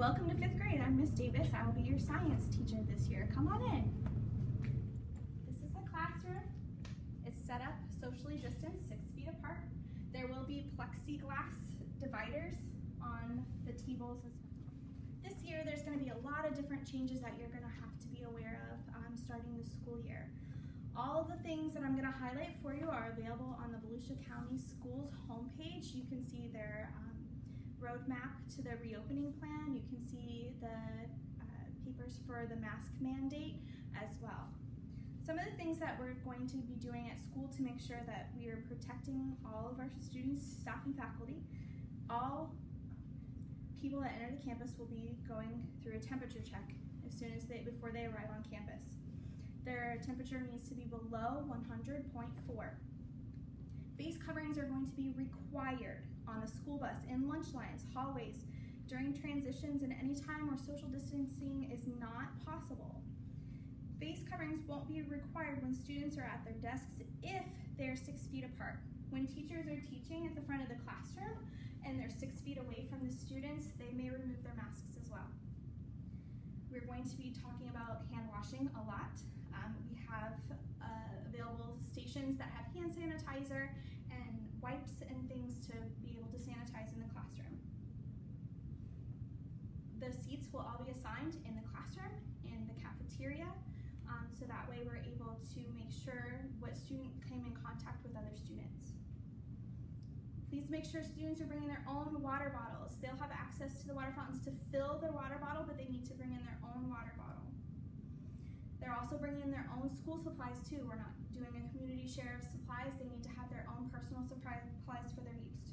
welcome to 5th grade. I'm Miss Davis. I will be your science teacher this year. Come on in. This is the classroom. It's set up socially distanced, 6 feet apart. There will be plexiglass dividers on the tables. This year there's going to be a lot of different changes that you're going to have to be aware of starting the school year. All of the things that I'm going to highlight for you are available on the Volusia County Schools homepage. You can see their roadmap to the reopening plan. You can see the papers for the mask mandate as well. Some of the things that we're going to be doing at school to make sure that we are protecting all of our students, staff, and faculty. All people that enter the campus will be going through a temperature check before they arrive on campus. Their temperature needs to be below 100.4. Face coverings are going to be required on the school bus, in lunch lines, hallways, during transitions, and any time where social distancing is not possible. Face coverings won't be required when students are at their desks if they're 6 feet apart. When teachers are teaching at the front of the classroom and they're 6 feet away from the students, they may remove their masks as well. We're going to be talking about hand washing a lot. We have available stations that have hand sanitizer and wipes and things to be able to sanitize in the classroom. The seats will all be assigned in the classroom, in the cafeteria, so that way we're able to make sure what student came in contact with other students. Please make sure students are bringing their own water bottles. They'll have access to the water fountains to fill their water bottle, but they need to bring in their own water bottle. They're also bringing in their own school supplies too. We're not doing a community share of supplies. They need to have their own personal supplies for their use.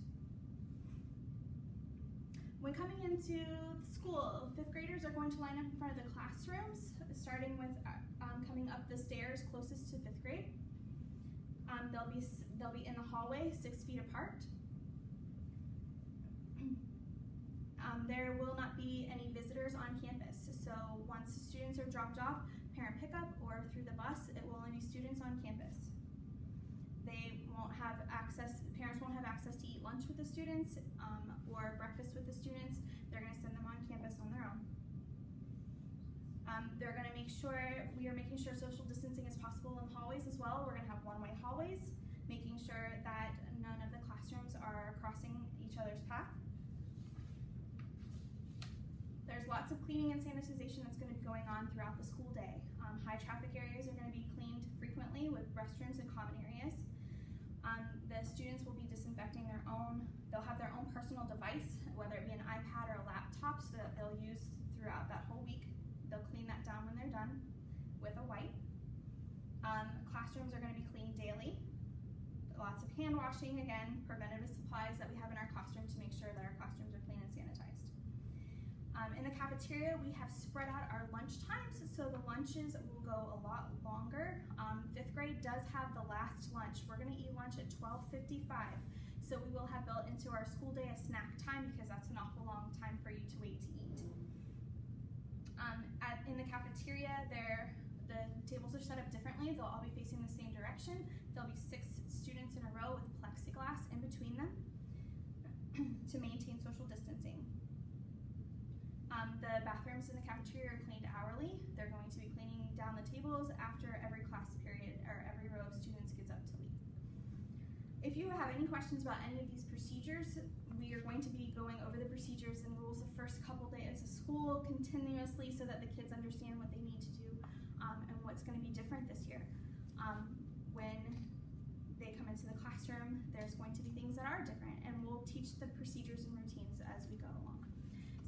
When coming into school, 5th graders are going to line up in front of the classrooms, starting with coming up the stairs closest to 5th grade. They'll be in the hallway 6 feet apart. There will not be any visitors on campus. So once students are dropped off, parent pickup or through the bus, it will only be students on campus. Parents won't have access to eat lunch with the students or breakfast with the students. They're going to send them on campus on their own. They're going to we are making sure social distancing is possible in hallways as well. We're going to have one-way hallways, making sure that none of the classrooms are crossing each other's path. There's lots of cleaning and sanitization that's going to be going on throughout the school day. High traffic areas are going to be cleaned frequently with restrooms and common areas. The students will be disinfecting they'll have their own personal device, whether it be an iPad or a laptop, so that they'll use throughout that whole week. They'll clean that down when they're done with a wipe. Classrooms are going to be cleaned daily. Lots of hand washing, again, preventative supplies that we have in our classroom to make sure that our classrooms are clean and sanitized. In the cafeteria, we have spread out our lunch times, so the lunches will go a lot longer. 5th grade does have the last lunch. We're going to eat lunch at 12:55, so we will have built into our school day a snack time because that's an awful long time for you to wait to eat. In the cafeteria, the tables are set up differently. They'll all be facing the same direction. There'll be 6 students in a row with plexiglass in between them to maintain social distancing. The bathrooms in the cafeteria are cleaned hourly. They're going to be cleaning down the tables after every class period or every row of students gets up to leave. If you have any questions about any of these procedures, we are going to be going over the procedures and rules the first couple days of school continuously so that the kids understand what they need to do and what's going to be different this year. When they come into the classroom, there's going to be things that are different, and we'll teach the procedures and routines as we go along.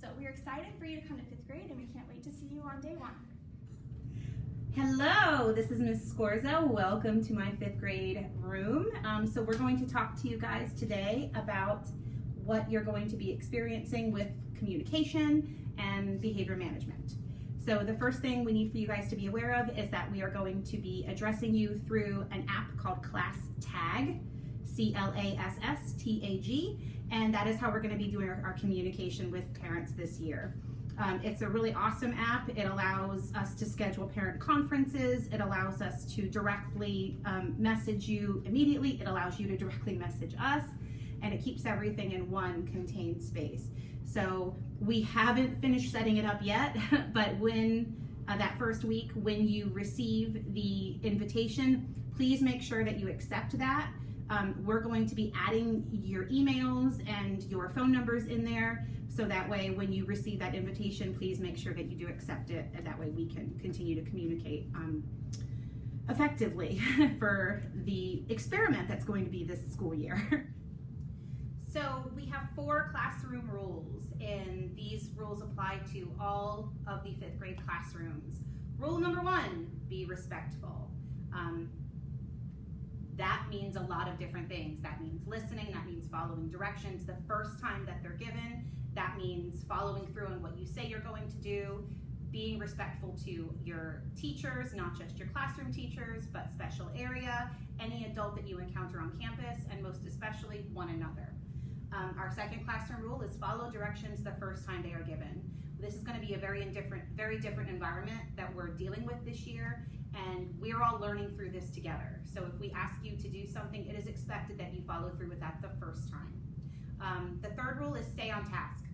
So we're excited for you to come to 5th grade, and we can't wait to see you on day 1. Hello, this is Ms. Scorza. Welcome to my 5th grade room. So we're going to talk to you guys today about what you're going to be experiencing with communication and behavior management. So the first thing we need for you guys to be aware of is that we are going to be addressing you through an app called Class Tag, CLASSTAG, and that is how we're going to be doing our communication with parents this year. It's a really awesome app. It allows us to schedule parent conferences. It allows us to directly message you immediately. It allows you to directly message us. and it keeps everything in one contained space. So we haven't finished setting it up yet, but when that first week, when you receive the invitation, please make sure that you accept that. We're going to be adding your emails and your phone numbers in there, so that way when you receive that invitation, please make sure that you do accept it, and that way we can continue to communicate effectively for the experiment that's going to be this school year. So we have 4 classroom rules, and these rules apply to all of the 5th grade classrooms. Rule number 1, be respectful. That means a lot of different things. That means listening, that means following directions the first time that they're given, that means following through on what you say you're going to do, being respectful to your teachers, not just your classroom teachers, but special area, any adult that you encounter on campus, and most especially one another. Our second classroom rule is follow directions the first time they are given. This is going to be a very different environment that we're dealing with this year, and we're all learning through this together. So if we ask you to do something, it is expected that you follow through with that the first time. The third rule is stay on task.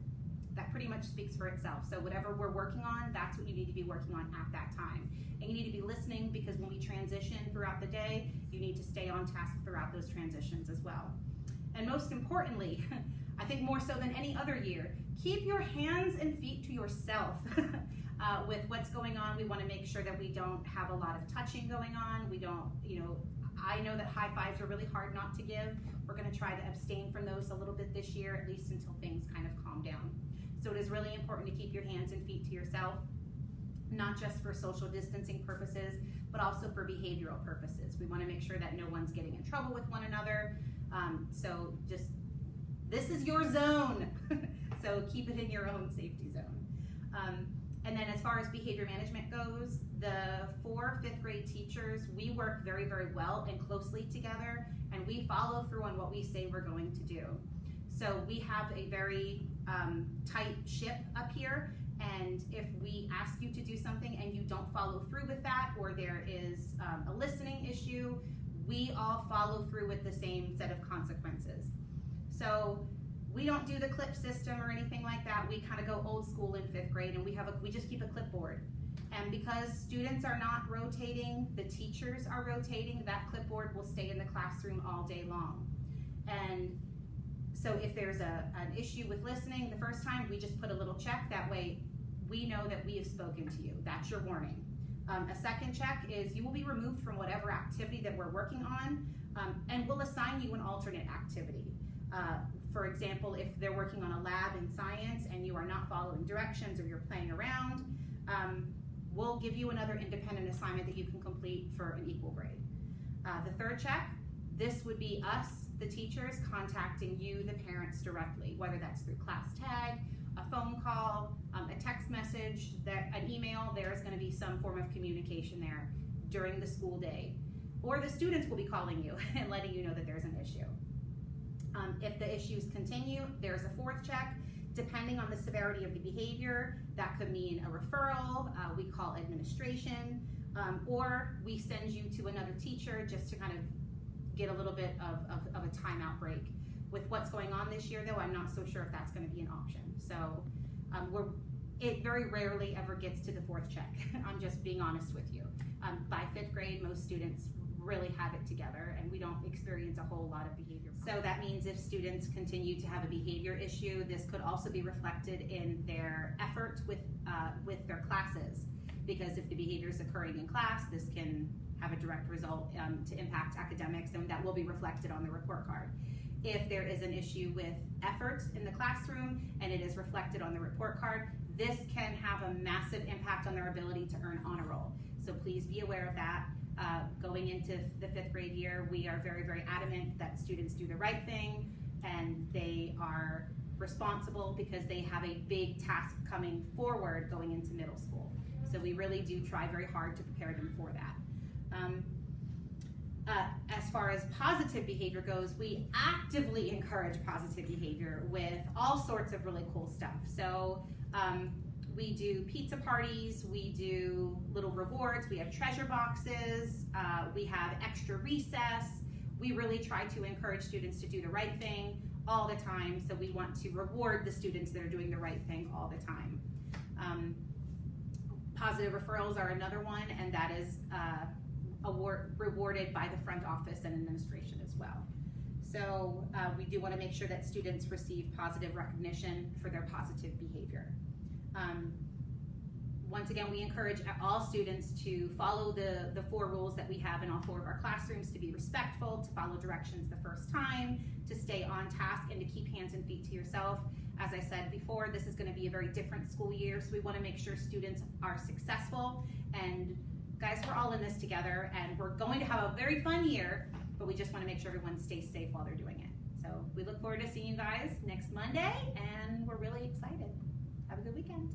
That pretty much speaks for itself. So whatever we're working on, that's what you need to be working on at that time. And you need to be listening, because when we transition throughout the day, you need to stay on task throughout those transitions as well. And most importantly, I think more so than any other year, keep your hands and feet to yourself. With what's going on, we want to make sure that we don't have a lot of touching going on. We don't, I know that high fives are really hard not to give. We're going to try to abstain from those a little bit this year, at least until things kind of calm down. So it is really important to keep your hands and feet to yourself, not just for social distancing purposes, but also for behavioral purposes. We want to make sure that no one's getting in trouble with one another. So just, this is your zone. So keep it in your own safety zone. And then as far as behavior management goes, the 4 5th grade teachers, we work very, very well and closely together, and we follow through on what we say we're going to do. So we have a very tight ship up here, and if we ask you to do something and you don't follow through with that, or there is a listening issue, we all follow through with the same set of consequences. So we don't do the clip system or anything like that. We kind of go old school in 5th grade, and we just keep a clipboard. And because students are not rotating, the teachers are rotating, that clipboard will stay in the classroom all day long. And so if there's an issue with listening the first time, we just put a little check. That way we know that we have spoken to you. That's your warning. A second check is you will be removed from whatever activity that we're working on, and we'll assign you an alternate activity. For example, if they're working on a lab in science and you are not following directions, or you're playing around, we'll give you another independent assignment that you can complete for an equal grade. The third check, this would be us, the teachers, contacting you, the parents, directly, whether that's through class tag, a phone call, a text message, an email. There's going to be some form of communication there during the school day. Or the students will be calling you and letting you know that there's an issue. If the issues continue, there's a fourth check. Depending on the severity of the behavior, that could mean a referral, we call administration, or we send you to another teacher just to kind of get a little bit of a timeout break. With what's going on this year, though, I'm not so sure if that's going to be an option. So it very rarely ever gets to the fourth check. I'm just being honest with you. By 5th grade, most students really have it together, and we don't experience a whole lot of behavior. So that means if students continue to have a behavior issue, this could also be reflected in their effort with their classes, because if the behavior is occurring in class, this can have a direct result to impact academics, and that will be reflected on the report card. If there is an issue with efforts in the classroom and it is reflected on the report card, this can have a massive impact on their ability to earn honor roll. So please be aware of that. Going into the 5th grade year, we are very, very adamant that students do the right thing and they are responsible, because they have a big task coming forward going into middle school. So we really do try very hard to prepare them for that. As far as positive behavior goes, we actively encourage positive behavior with all sorts of really cool stuff. So we do pizza parties, we do little rewards, we have treasure boxes, we have extra recess. We really try to encourage students to do the right thing. all the time, so we want to reward the students that are doing the right thing all the time. Positive referrals are another one, and that is rewarded by the front office and administration as well. So we do want to make sure that students receive positive recognition for their positive behavior. Once again, we encourage all students to follow the 4 rules that we have in all 4 of our classrooms: to be respectful, to follow directions the first time, to stay on task, and to keep hands and feet to yourself. As I said before, this is going to be a very different school year, so we want to make sure students are successful. And guys, we're all in this together, and we're going to have a very fun year, but we just want to make sure everyone stays safe while they're doing it. So we look forward to seeing you guys next Monday, and we're really excited. Have a good weekend.